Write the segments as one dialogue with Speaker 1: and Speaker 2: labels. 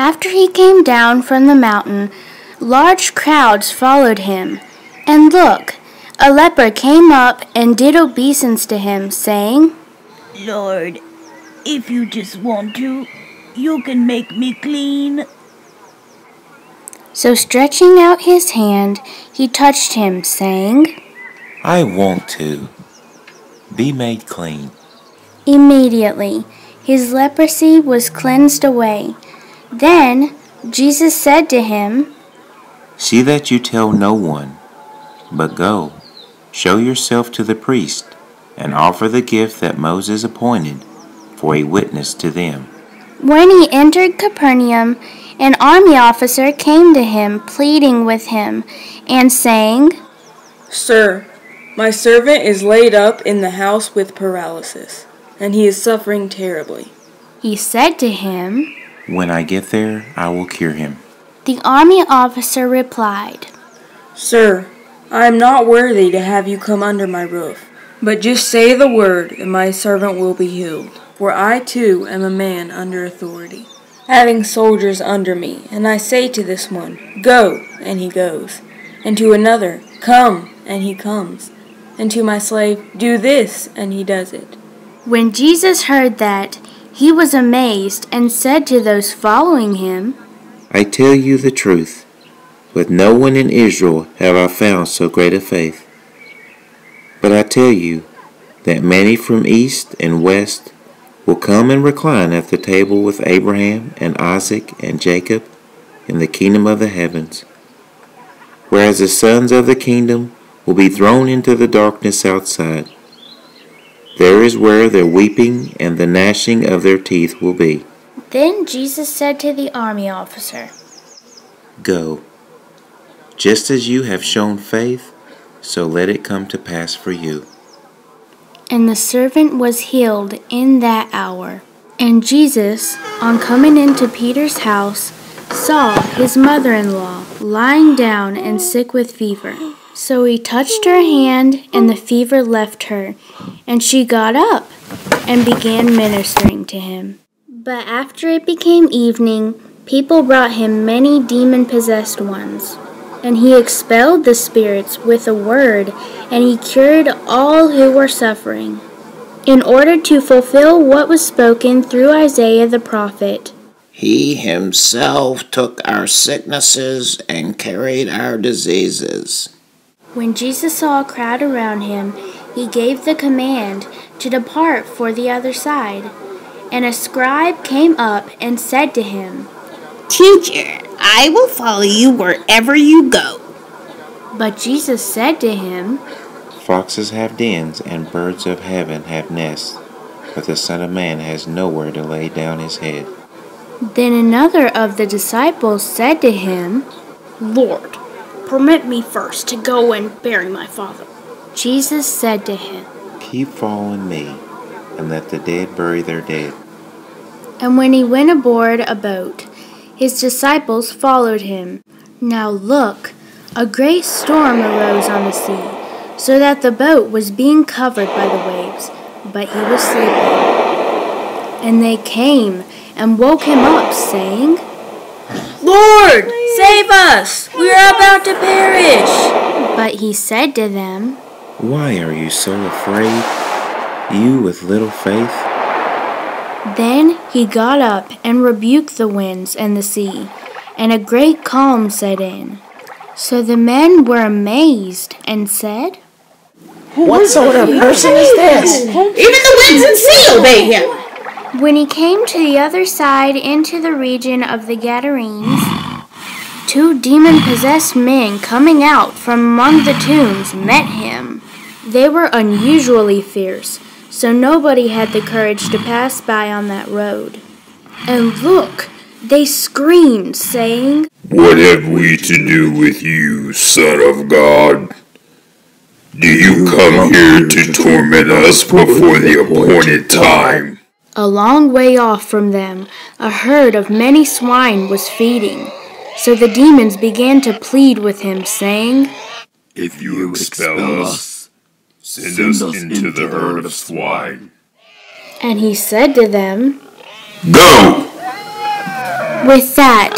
Speaker 1: After he came down from the mountain, large crowds followed him. And look, a leper came up and did obeisance to him, saying,
Speaker 2: "Lord, if you just want to, you can make me clean."
Speaker 1: So stretching out his hand, he touched him, saying,
Speaker 3: "I want to. Be made clean."
Speaker 1: Immediately, his leprosy was cleansed away. Then Jesus said to him,
Speaker 3: "See that you tell no one, but go, show yourself to the priest, and offer the gift that Moses appointed for a witness to them."
Speaker 1: When he entered Capernaum, an army officer came to him, pleading with him, and saying,
Speaker 4: "Sir, my servant is laid up in the house with paralysis, and he is suffering terribly."
Speaker 1: He said to him,
Speaker 3: "When I get there, I will cure him."
Speaker 1: The army officer replied,
Speaker 4: "Sir, I am not worthy to have you come under my roof, but just say the word, and my servant will be healed. For I too am a man under authority, having soldiers under me, and I say to this one, 'Go,' and he goes, and to another, 'Come,' and he comes, and to my slave, 'Do this,' and he does it."
Speaker 1: When Jesus heard that, he was amazed and said to those following him,
Speaker 3: "I tell you the truth, with no one in Israel have I found so great a faith. But I tell you that many from east and west will come and recline at the table with Abraham and Isaac and Jacob in the kingdom of the heavens, whereas the sons of the kingdom will be thrown into the darkness outside. There is where their weeping and the gnashing of their teeth will be."
Speaker 1: Then Jesus said to the army officer,
Speaker 3: "Go. Just as you have shown faith, so let it come to pass for you."
Speaker 1: And the servant was healed in that hour. And Jesus, on coming into Peter's house, saw his mother-in-law lying down and sick with fever. So he touched her hand, and the fever left her, and she got up and began ministering to him. But after it became evening, people brought him many demon-possessed ones. And he expelled the spirits with a word, and he cured all who were suffering, in order to fulfill what was spoken through Isaiah the prophet.
Speaker 5: "He himself took our sicknesses and carried our diseases."
Speaker 1: When Jesus saw a crowd around him, he gave the command to depart for the other side. And a scribe came up and said to him,
Speaker 2: "Teacher, I will follow you wherever you go."
Speaker 1: But Jesus said to him,
Speaker 3: "Foxes have dens, and birds of heaven have nests, but the Son of Man has nowhere to lay down his head."
Speaker 1: Then another of the disciples said to him,
Speaker 6: "Lord, permit me first to go and bury my father."
Speaker 1: Jesus said to him,
Speaker 3: "Keep following me, and let the dead bury their dead."
Speaker 1: And when he went aboard a boat, his disciples followed him. Now look, a great storm arose on the sea, so that the boat was being covered by the waves, but he was sleeping. And they came and woke him up, saying,
Speaker 4: "Lord, save us! We are about to perish!"
Speaker 1: But he said to them,
Speaker 3: "Why are you so afraid, you with little faith?"
Speaker 1: Then he got up and rebuked the winds and the sea, and a great calm set in. So the men were amazed and said,
Speaker 6: What sort of person is this? Even the winds and sea obey him.
Speaker 1: When he came to the other side into the region of the Gadarenes, 2 demon-possessed men coming out from among the tombs met him. They were unusually fierce, so nobody had the courage to pass by on that road. And look, they screamed, saying,
Speaker 7: "What have we to do with you, Son of God? Do you come here to torment us before the appointed time?"
Speaker 1: A long way off from them, a herd of many swine was feeding. So the demons began to plead with him, saying,
Speaker 7: "If you expel us, send us into the herd of swine."
Speaker 1: And he said to them,
Speaker 7: "Go!"
Speaker 1: With that,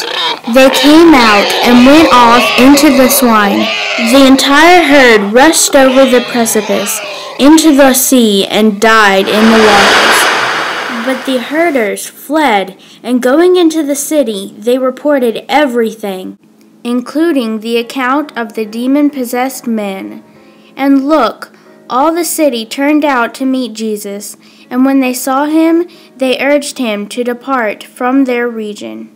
Speaker 1: they came out and went off into the swine. The entire herd rushed over the precipice into the sea and died in the waters. But the herders fled, and going into the city, they reported everything, including the account of the demon-possessed men. And look, all the city turned out to meet Jesus, and when they saw him, they urged him to depart from their region.